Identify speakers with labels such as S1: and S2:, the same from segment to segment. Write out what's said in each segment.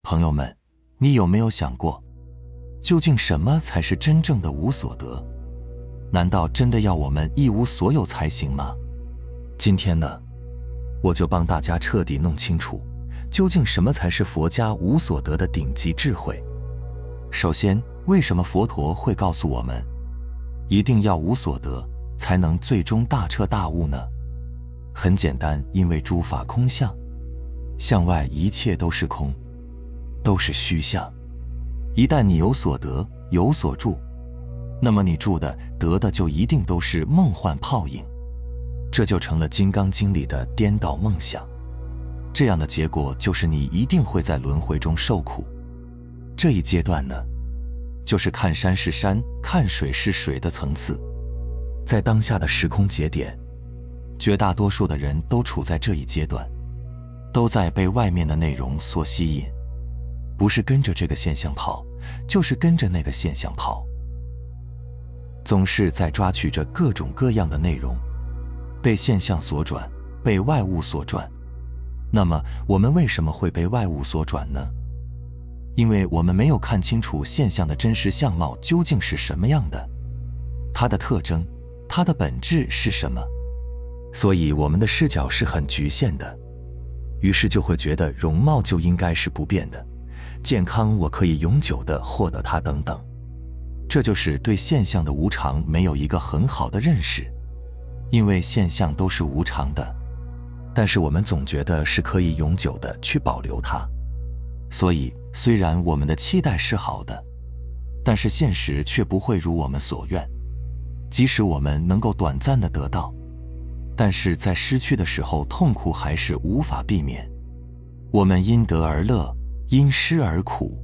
S1: 朋友们，你有没有想过，究竟什么才是真正的无所得？难道真的要我们一无所有才行吗？今天呢，我就帮大家彻底弄清楚，究竟什么才是佛家无所得的顶级智慧。首先，为什么佛陀会告诉我们，一定要无所得，才能最终大彻大悟呢？很简单，因为诸法空相，向外一切都是空，都是虚相。一旦你有所得，有所住，那么你住的、得的就一定都是梦幻泡影，这就成了《金刚经》里的颠倒梦想。这样的结果就是你一定会在轮回中受苦。这一阶段呢，就是看山是山，看水是水的层次。在当下的时空节点，绝大多数的人都处在这一阶段，都在被外面的内容所吸引，不是跟着这个现象跑，就是跟着那个现象跑，总是在抓取着各种各样的内容，被现象所转，被外物所转。那么我们为什么会被外物所转呢？因为我们没有看清楚现象的真实相貌究竟是什么样的，它的特征，它的本质是什么，所以我们的视角是很局限的，于是就会觉得容貌就应该是不变的，健康我可以永久地获得它等等。这就是对现象的无常没有一个很好的认识，因为现象都是无常的，但是我们总觉得是可以永久地去保留它。所以虽然我们的期待是好的，但是现实却不会如我们所愿。即使我们能够短暂地得到，但是在失去的时候，痛苦还是无法避免。我们因得而乐，因失而苦，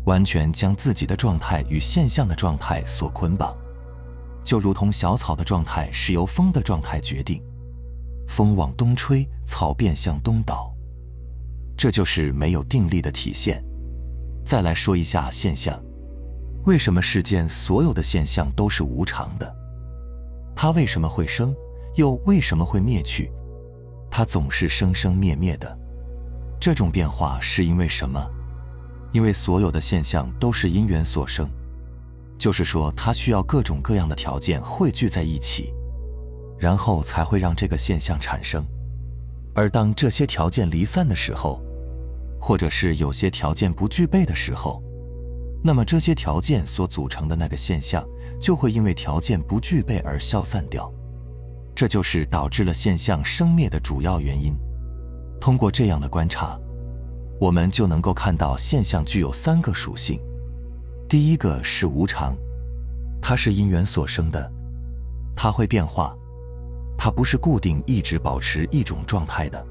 S1: 完全将自己的状态与现象的状态所捆绑，就如同小草的状态是由风的状态决定，风往东吹，草便向东倒，这就是没有定力的体现。再来说一下现象，为什么世间所有的现象都是无常的？它为什么会生，又为什么会灭去？它总是生生灭灭的。这种变化是因为什么？因为所有的现象都是因缘所生，就是说它需要各种各样的条件汇聚在一起，然后才会让这个现象产生。而当这些条件离散的时候，或者是有些条件不具备的时候，那么这些条件所组成的那个现象就会因为条件不具备而消散掉，这就是导致了现象生灭的主要原因。通过这样的观察，我们就能够看到现象具有3个属性。第一个是无常，它是因缘所生的，它会变化，它不是固定一直保持一种状态的。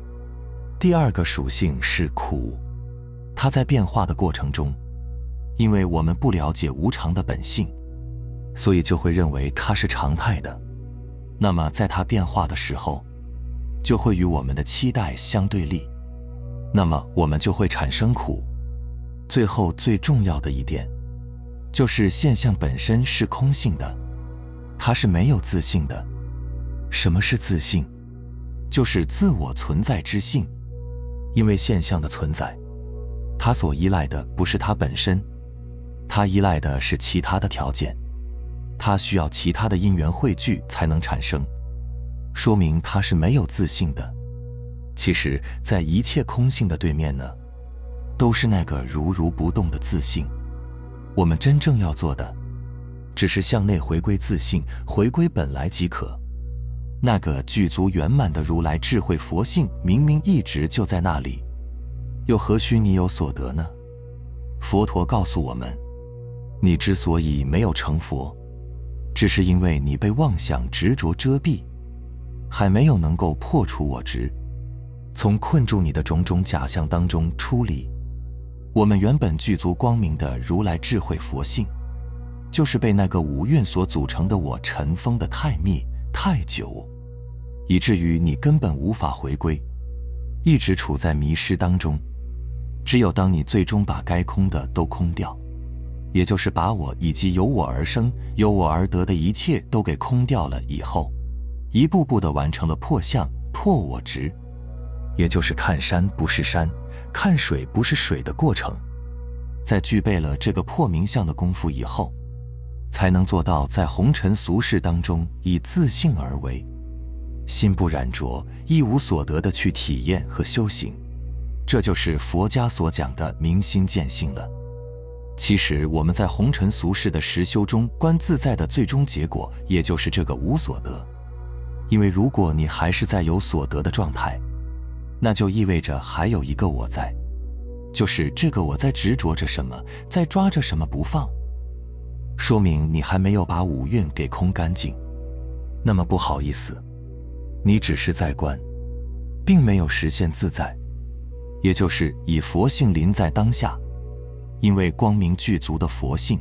S1: 第二个属性是苦，它在变化的过程中，因为我们不了解无常的本性，所以就会认为它是常态的，那么在它变化的时候，就会与我们的期待相对立，那么我们就会产生苦。最后最重要的一点，就是现象本身是空性的，它是没有自性的。什么是自性？就是自我存在之性。因为现象的存在，它所依赖的不是它本身，它依赖的是其他的条件，它需要其他的因缘汇聚才能产生，说明它是没有自性的。其实在一切空性的对面呢，都是那个如如不动的自性。我们真正要做的，只是向内回归自性，回归本来即可。那个具足圆满的如来智慧佛性明明一直就在那里，又何须你有所得呢？佛陀告诉我们，你之所以没有成佛，只是因为你被妄想执着遮蔽，还没有能够破除我执，从困住你的种种假象当中出离。我们原本具足光明的如来智慧佛性，就是被那个五蕴所组成的我尘封的太密太久，以至于你根本无法回归，一直处在迷失当中。只有当你最终把该空的都空掉，也就是把我以及由我而生、由我而得的一切都给空掉了以后，一步步地完成了破相、破我执，也就是看山不是山，看水不是水的过程，在具备了这个破明相的功夫以后，才能做到在红尘俗世当中以自性而为，心不染浊，一无所得的去体验和修行。这就是佛家所讲的明心见性了。其实我们在红尘俗世的实修中观自在的最终结果，也就是这个无所得。因为如果你还是在有所得的状态，那就意味着还有一个我在，就是这个我在执着着什么，在抓着什么不放，说明你还没有把五蕴给空干净。那么不好意思，你只是在观，并没有实现自在，也就是以佛性临在当下。因为光明具足的佛性，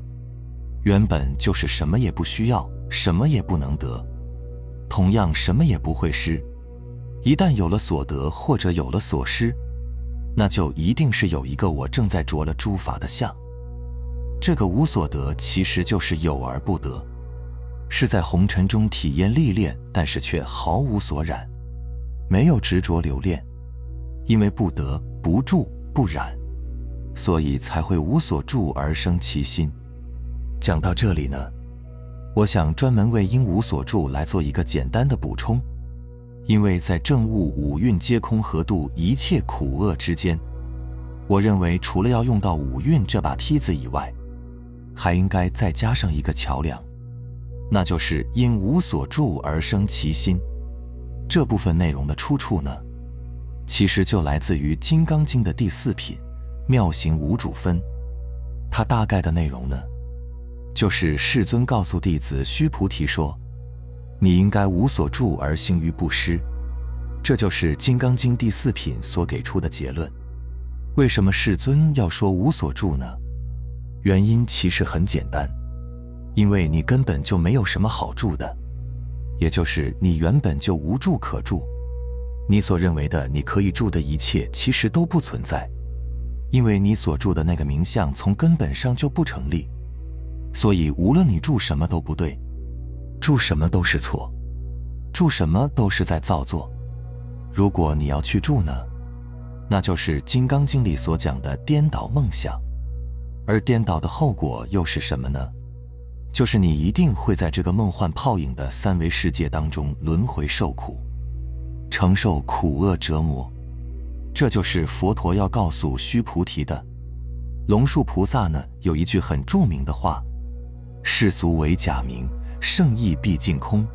S1: 原本就是什么也不需要，什么也不能得，同样什么也不会失。一旦有了所得或者有了所失，那就一定是有一个我正在着了诸法的相。这个无所得其实就是有而不得，是在红尘中体验历练，但是却毫无所染，没有执着留恋。因为不得、不住、不染，所以才会无所住而生其心。讲到这里呢，我想专门为因无所住来做一个简单的补充。因为在证悟五蕴皆空和度一切苦厄之间，我认为除了要用到五蕴这把梯子以外，还应该再加上一个桥梁，那就是因无所住而生其心。这部分内容的出处呢，其实就来自于《金刚经》的第4品妙行五主分。它大概的内容呢，就是世尊告诉弟子须菩提说，你应该无所住而行于布施。这就是《金刚经》第4品所给出的结论。为什么世尊要说无所住呢？原因其实很简单，因为你根本就没有什么好住的，也就是你原本就无住可住。你所认为的你可以住的一切其实都不存在，因为你所住的那个名相从根本上就不成立。所以无论你住什么都不对，住什么都是错，住什么都是在造作。如果你要去住呢，那就是《金刚经》里所讲的颠倒梦想。而颠倒的后果又是什么呢？就是你一定会在这个梦幻泡影的三维世界当中轮回受苦，承受苦厄折磨。这就是佛陀要告诉须菩提的。龙树菩萨呢，有一句很著名的话，世俗为假名，圣意毕竟空。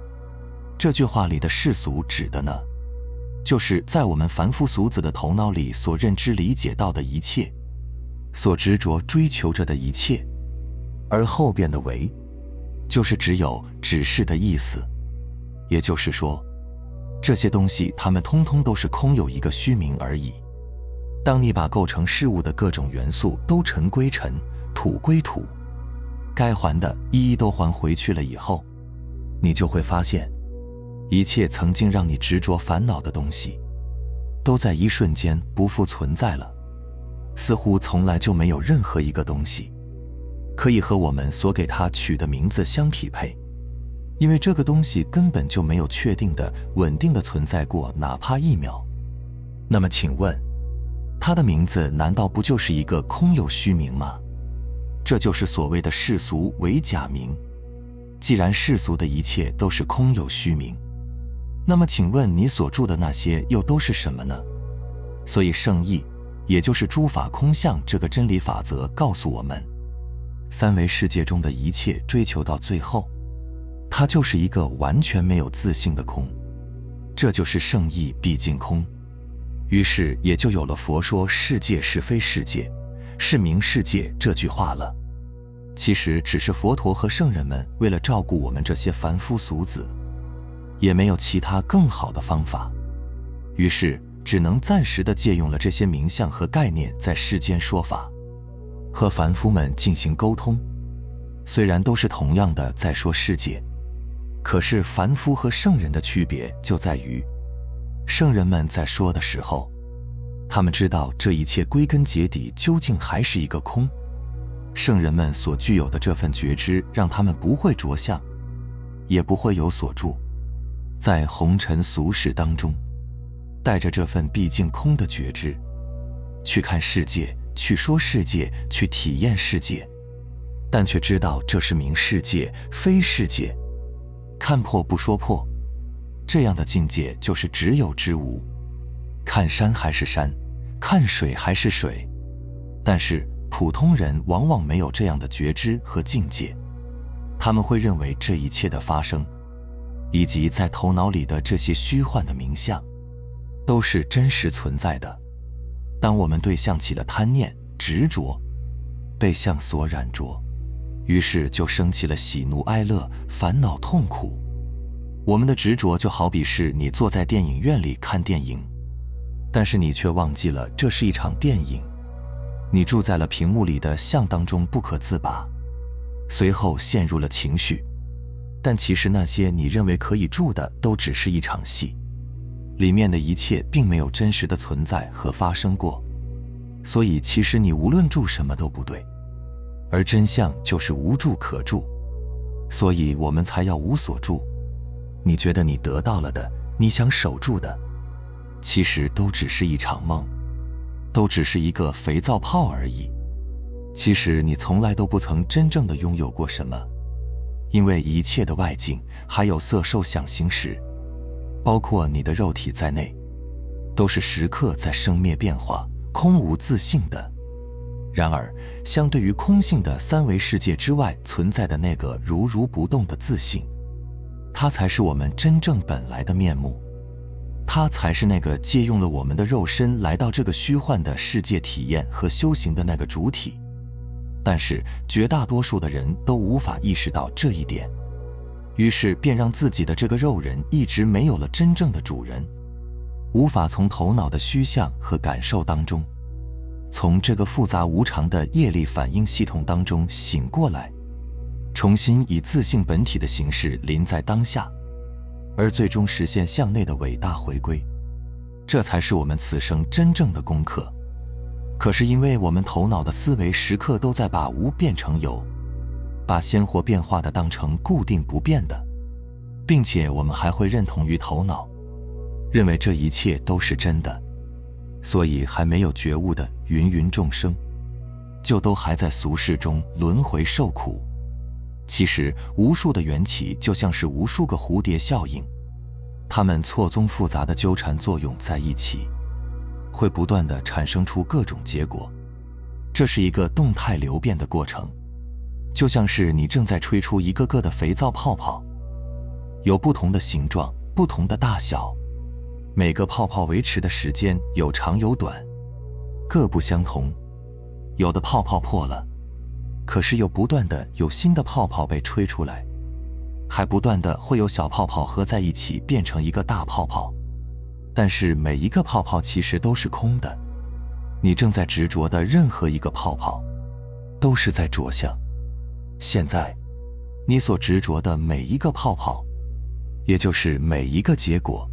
S1: 这句话里的世俗指的呢，就是在我们凡夫俗子的头脑里所认知理解到的一切，所执着追求着的一切。而后边的为，就是只有只是的意思。也就是说，这些东西它们通通都是空有一个虚名而已。当你把构成事物的各种元素都尘归尘，土归土，该还的一一都还回去了以后，你就会发现，一切曾经让你执着烦恼的东西，都在一瞬间不复存在了。似乎从来就没有任何一个东西可以和我们所给它取的名字相匹配，因为这个东西根本就没有确定的稳定的存在过哪怕1秒。那么请问，它的名字难道不就是一个空有虚名吗？这就是所谓的世俗为假名。既然世俗的一切都是空有虚名，那么请问你所住的那些又都是什么呢？所以圣意，也就是诸法空相这个真理法则告诉我们，三维世界中的一切追求到最后，它就是一个完全没有自性的空。这就是圣意毕竟空。于是也就有了佛说世界是非世界，是名世界这句话了。其实只是佛陀和圣人们为了照顾我们这些凡夫俗子，也没有其他更好的方法，于是只能暂时地借用了这些名相和概念，在世间说法，和凡夫们进行沟通。虽然都是同样的在说世界，可是凡夫和圣人的区别就在于，圣人们在说的时候，他们知道这一切归根结底究竟还是一个空。圣人们所具有的这份觉知，让他们不会着相，也不会有所住，在红尘俗世当中，带着这份毕竟空的觉知，去看世界，去说世界，去体验世界，但却知道这是名世界，非世界。看破不说破，这样的境界就是只有之无。看山还是山，看水还是水，但是普通人往往没有这样的觉知和境界，他们会认为这一切的发生，以及在头脑里的这些虚幻的名相，都是真实存在的。当我们对象起了贪念、执着，被相所染着，于是就生起了喜怒哀乐、烦恼痛苦。我们的执着就好比是你坐在电影院里看电影，但是你却忘记了这是一场电影，你住在了屏幕里的相当中不可自拔，随后陷入了情绪。但其实那些你认为可以住的都只是一场戏，里面的一切并没有真实的存在和发生过，所以其实你无论住什么都不对，而真相就是无住可住，所以我们才要无所住。你觉得你得到了的，你想守住的，其实都只是一场梦，都只是一个肥皂泡而已。其实你从来都不曾真正的拥有过什么，因为一切的外境，还有色受想行识，包括你的肉体在内，都是时刻在生灭变化，空无自性的。然而，相对于空性的三维世界之外存在的那个如如不动的自性，它才是我们真正本来的面目，它才是那个借用了我们的肉身来到这个虚幻的世界体验和修行的那个主体。但是绝大多数的人都无法意识到这一点，于是便让自己的这个肉人一直没有了真正的主人，无法从头脑的虚像和感受当中，从这个复杂无常的业力反应系统当中醒过来，重新以自性本体的形式临在当下，而最终实现向内的伟大回归。这才是我们此生真正的功课。可是因为我们头脑的思维时刻都在把无变成有，把鲜活变化的当成固定不变的，并且我们还会认同于头脑，认为这一切都是真的，所以还没有觉悟的芸芸众生，就都还在俗世中轮回受苦。其实无数的缘起就像是无数个蝴蝶效应，它们错综复杂的纠缠作用在一起，会不断地产生出各种结果。这是一个动态流变的过程，就像是你正在吹出一个个的肥皂泡泡，有不同的形状，不同的大小，每个泡泡维持的时间有长有短，各不相同。有的泡泡破了，可是又不断的有新的泡泡被吹出来，还不断的会有小泡泡合在一起变成一个大泡泡。但是每一个泡泡其实都是空的，你正在执着的任何一个泡泡，都是在着相。现在，你所执着的每一个泡泡，也就是每一个结果，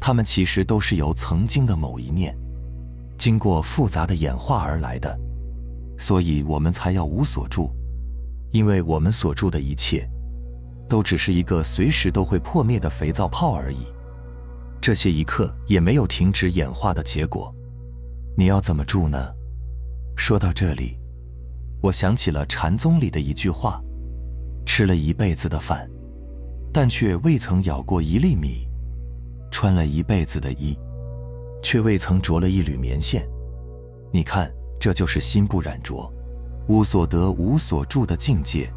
S1: 它们其实都是由曾经的某一念，经过复杂的演化而来的。所以我们才要无所住，因为我们所住的一切，都只是一个随时都会破灭的肥皂泡而已。这些一刻也没有停止演化的结果，你要怎么住呢？说到这里，我想起了禅宗里的一句话：吃了一辈子的饭，但却未曾咬过一粒米；穿了一辈子的衣，却未曾着了一缕棉线。你看，这就是心不染着，无所得无所住的境界，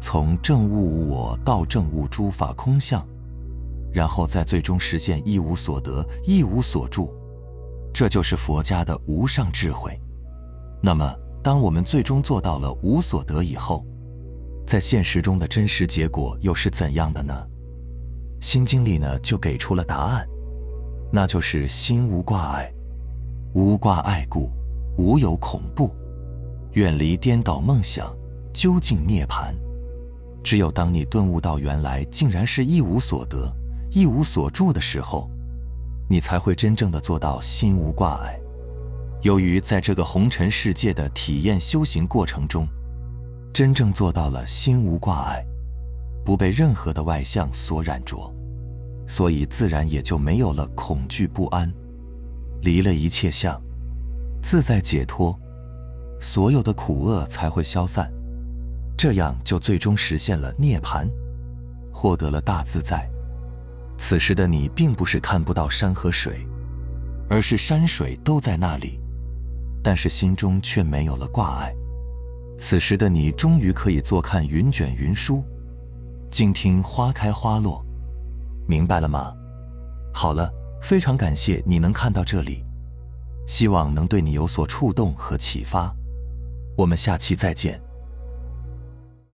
S1: 从证悟无我到证悟诸法空相，然后再最终实现一无所得一无所住，这就是佛家的无上智慧。那么当我们最终做到了无所得以后，在现实中的真实结果又是怎样的呢？心经里呢就给出了答案，那就是心无挂碍，无挂碍故，无有恐怖，远离颠倒梦想，究竟涅槃。只有当你顿悟到原来竟然是一无所得一无所住的时候，你才会真正的做到心无挂碍。由于在这个红尘世界的体验修行过程中，真正做到了心无挂碍，不被任何的外相所染着，所以自然也就没有了恐惧不安，离了一切相，自在解脱，所有的苦厄才会消散，这样就最终实现了涅槃，获得了大自在。此时的你并不是看不到山和水，而是山水都在那里，但是心中却没有了挂碍。此时的你终于可以坐看云卷云舒，静听花开花落，明白了吗？好了，非常感谢你能看到这里，希望能对你有所触动和启发。我们下期再见。